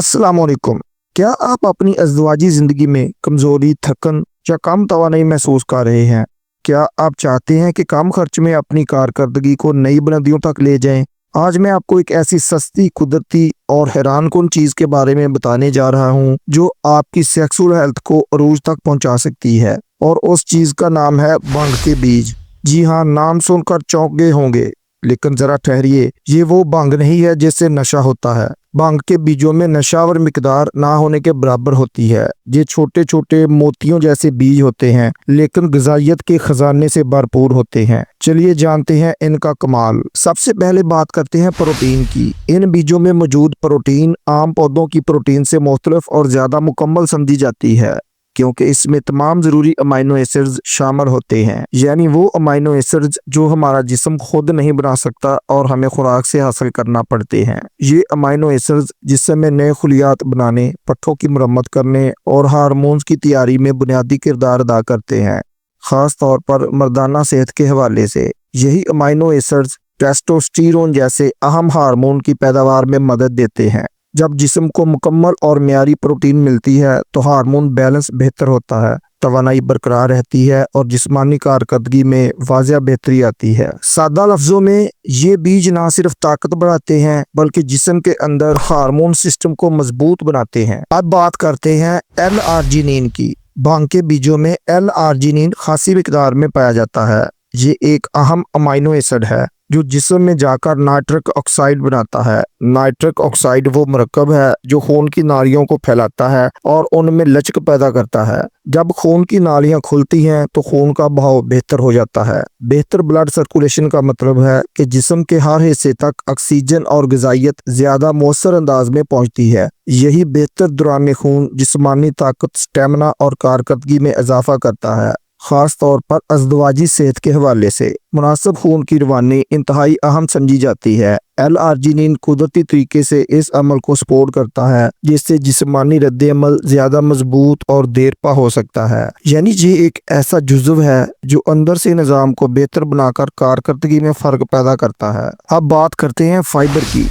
अस्सलाम वालेकुम। क्या आप अपनी अज़दवाजी ज़िंदगी में कमज़ोरी, थकन या कम तवानाई महसूस कर रहे हैं? क्या आप चाहते हैं कि कम खर्च में अपनी कारकर्दगी को नई बुलंदियों तक ले जाएं? आज मैं आपको एक ऐसी सस्ती, कुदरती और हैरानकुन चीज़ के बारे में बताने जा रहा हूं जो आपकी सेक्सुअल हेल्थ को अरूज तक पहुंचा सकती है, और उस चीज़ का नाम है भंग के बीज। जी हाँ, नाम सुनकर चौंक गए होंगे, लेकिन जरा ठहरिए, ये वो भंग नहीं है जिससे नशा होता है। भंग के बीजों में नशावर मिकदार ना होने के बराबर होती है। ये छोटे छोटे मोतियों जैसे बीज होते हैं, लेकिन ग़िज़ाइयत के खजाने से भरपूर होते हैं। चलिए जानते हैं इनका कमाल। सबसे पहले बात करते हैं प्रोटीन की। इन बीजों में मौजूद प्रोटीन आम पौधों की प्रोटीन से मुख्तलिफ और ज़्यादा मुकम्मल समझी जाती है, क्योंकि इसमें तमाम ज़रूरी अमाइनो एसिड्स शामिल होते हैं, यानी वो अमाइनो एसिड्स जो हमारा जिस्म खुद नहीं बना सकता और हमें खुराक से हासिल करना पड़ते हैं। ये अमाइनो एसिड्स जिस्म में नए खुलियात बनाने, पट्ठों की मरम्मत करने और हार्मोन्स की तैयारी में बुनियादी किरदार अदा करते हैं, ख़ास तौर पर मर्दाना सेहत के हवाले से। यही अमाइनो एसिड्स टेस्टोस्टेरोन जैसे अहम हार्मोन की पैदावार में मदद देते हैं। जब जिस्म को मुकम्मल और मियारी प्रोटीन मिलती है तो हार्मोन बैलेंस बेहतर होता है, तवानाई बरकरार रहती है और जिस्मानी कारकर्दगी में वाज़िया बेहतरी आती है। सादा लफ्ज़ों में ये बीज ना सिर्फ ताकत बढ़ाते हैं बल्कि जिस्म के अंदर हार्मोन सिस्टम को मजबूत बनाते हैं। अब बात करते हैं एल-आर्जिनिन की। भांग के बीजों में एल-आर्जिनिन खासी मिकदार में पाया जाता है। ये एक अहम अमाइनो एसिड है जो जिस्म में जाकर नाइट्रिक ऑक्साइड बनाता है। नाइट्रिक ऑक्साइड वो मरकब है जो खून की नालियों को फैलाता है और उनमें लचक पैदा करता है। जब खून की नालियां खुलती हैं तो खून का बहाव बेहतर हो जाता है। बेहतर ब्लड सर्कुलेशन का मतलब है कि जिस्म के हर हिस्से तक ऑक्सीजन और ग़िज़ाइयत ज़्यादा मौसर अंदाज में पहुंचती है। यही बेहतर दौरान खून जिस्मानी ताकत, स्टेमिना और कारकर्दगी में इजाफा करता है, ख़ास तौर पर अज़दवाजी सेहत के हवाले से। मुनासिब खून की रवानी इंतहाई अहम समझी जाती है। एल-आर्जिनिन कुदरती तरीके से इस अमल को सपोर्ट करता है, जिससे जिस्मानी रद्द-ए-अमल ज़्यादा मजबूत और देरपा हो सकता है। यानी ये एक ऐसा जुज़व है जो अंदर से निज़ाम को बेहतर बनाकर कारकर्दगी में फ़र्क पैदा करता है। अब बात करते हैं फाइबर की।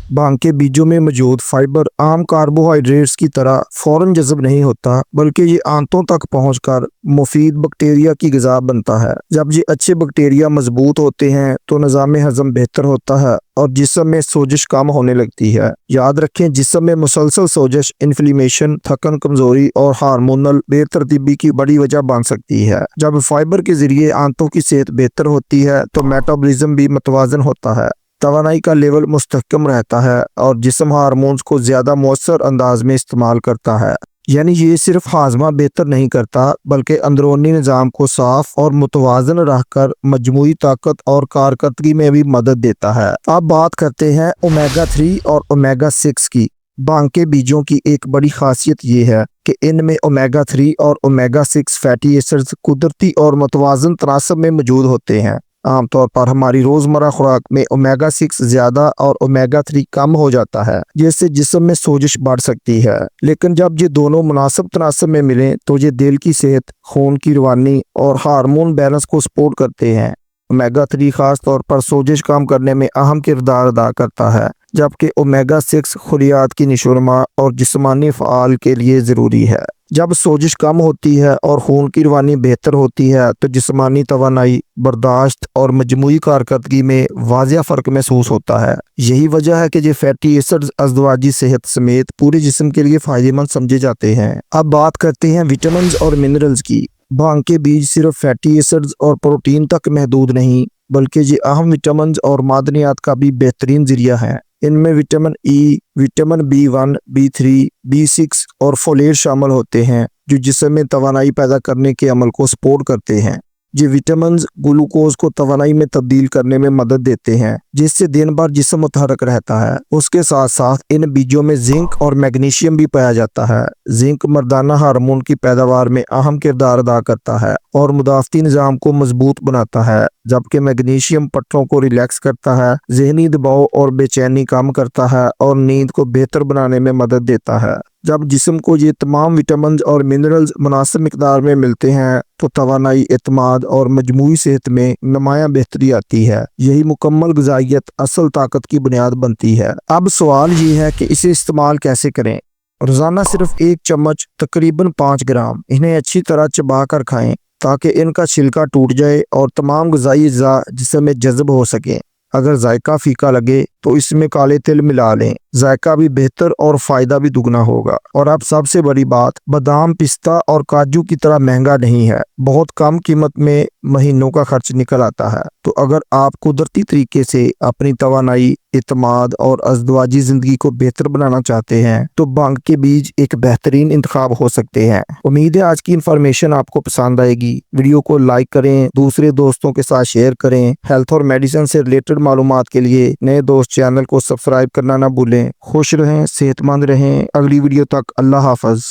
भांग के बीजों में मौजूद फाइबर आम कार्बोहाइड्रेट्स की तरह फौरन जज़ब नहीं होता, बल्कि ये आंतों तक पहुंचकर मुफीद बैक्टीरिया की ग़िज़ा बनता है। जब ये अच्छे बैक्टीरिया मजबूत होते हैं तो निज़ाम हज़म बेहतर होता है और जिस्म में सोजिश कम होने लगती है। याद रखें, जिस्म में मुसलसल सोजिश इन्फ्लेमेशन, थकन, कमजोरी और हार्मोनल बेतरतीबी की बड़ी वजह बन सकती है। जब फाइबर के जरिए आंतों की सेहत बेहतर होती है तो मेटाबॉलिज्म भी मुतवाज़न होता है, तवानाई का लेवल मुस्तहकम रहता है और जिस्म हार्मोन्स को ज़्यादा मौसर अंदाज में इस्तेमाल करता है। यानी ये सिर्फ हाजमा बेहतर नहीं करता बल्कि अंदरूनी निज़ाम को साफ और मुतवाज़न रखकर मजमूई ताकत और कारकर्दगी में भी मदद देता है। अब बात करते हैं ओमेगा 3 और ओमेगा 6 की। भांग के बीजों की एक बड़ी खासियत ये है कि इनमें ओमेगा 3 और ओमेगा 6 फैटी एसिड्स कुदरती और मुतवाज़न तनासब में मौजूद होते हैं। आमतौर पर हमारी रोज़मर्रा खुराक में ओमेगा 6 ज़्यादा और ओमेगा 3 कम हो जाता है, जिससे जिस्म में सोजिश बढ़ सकती है। लेकिन जब ये दोनों मुनासिब तनासब में मिलें तो ये दिल की सेहत, खून की रवानी और हार्मोन बैलेंस को सपोर्ट करते हैं। ओमेगा 3 खास तौर पर सोजिश कम करने में अहम किरदार अदा करता है, जबकि ओमेगा 6 खुलियात की निशोरमा और जिस्मानी फ़आल के लिए ज़रूरी है। जब सोजिश कम होती है और खून की रवानी बेहतर होती है तो जिस्मानी तवानाई, बर्दाश्त और मजमूई कारकर्दगी में वाज़िया फ़र्क महसूस होता है। यही वजह है कि ये फैटी एसिड्स अज़दवाजी सेहत समेत पूरे जिस्म के लिए फ़ायदेमंद समझे जाते हैं। अब बात करते हैं विटामिन और मिनरल्स की। भांग के बीज सिर्फ फैटी एसिड्स और प्रोटीन तक महदूद नहीं, बल्कि ये अहम विटामिन और मादनियात का भी बेहतरीन ज़रिया है। इनमें vitamin E, vitamin B1, B3, B6 और फोलेट शामिल होते हैं, जो जिस्म में तवानाई पैदा करने के अमल को सपोर्ट करते हैं। ये विटामिन ग्लूकोज को तवानाई में तब्दील करने में मदद देते हैं, जिससे दिन भर जिस्म मुतहरक रहता है। उसके साथ साथ इन बीजों में जिंक और मैग्नीशियम भी पाया जाता है। जिंक मर्दाना हार्मोन की पैदावार में अहम किरदार अदा करता है और मुदाफ़ती निज़ाम को मजबूत बनाता है, जबकि मैग्नीशियम पट्टों को रिलैक्स करता है, जहनी दबाव और बेचैनी कम करता है और नींद को बेहतर बनाने में मदद देता है। जब जिस्म को ये तमाम विटामिन और मिनरल्स मुनासिब मिकदार में मिलते हैं तो तवानाई, एतमाद और मजमूई सेहत में नुमायां बेहतरी आती है। यही मुकम्मल ग़िज़ाइयत असल ताकत की बुनियाद बनती है। अब सवाल ये है कि इसे इस्तेमाल कैसे करें। रोज़ाना सिर्फ 1 चम्मच तकरीबन 5 ग्राम इन्हें अच्छी तरह चबा कर खाएं ताकि इनका छिलका टूट जाए और तमाम ग़िज़ाई अज़्ज़ा जिस्म में जज़ब हो सकें। अगर जायका फीका लगे तो इसमें काले तिल मिला लें, जायका भी बेहतर और फ़ायदा भी दुगना होगा। और अब सबसे बड़ी बात, बादाम, पिस्ता और काजू की तरह महंगा नहीं है, बहुत कम कीमत में महीनों का खर्च निकल आता है। तो अगर आप कुदरती तरीके से अपनी तवानाई, इत्माद और अज़दवाजी ज़िंदगी को बेहतर बनाना चाहते हैं तो भांग के बीज एक बेहतरीन इंतखाब हो सकते हैं। उम्मीद है आज की इन्फॉर्मेशन आपको पसंद आएगी। वीडियो को लाइक करें, दूसरे दोस्तों के साथ शेयर करें। हेल्थ और मेडिसिन से रिलेटेड मालूमात के लिए नए दोस्त चैनल को सब्सक्राइब करना ना भूलें। खुश रहें, सेहतमंद रहें। अगली वीडियो तक अल्लाह हाफ़िज़।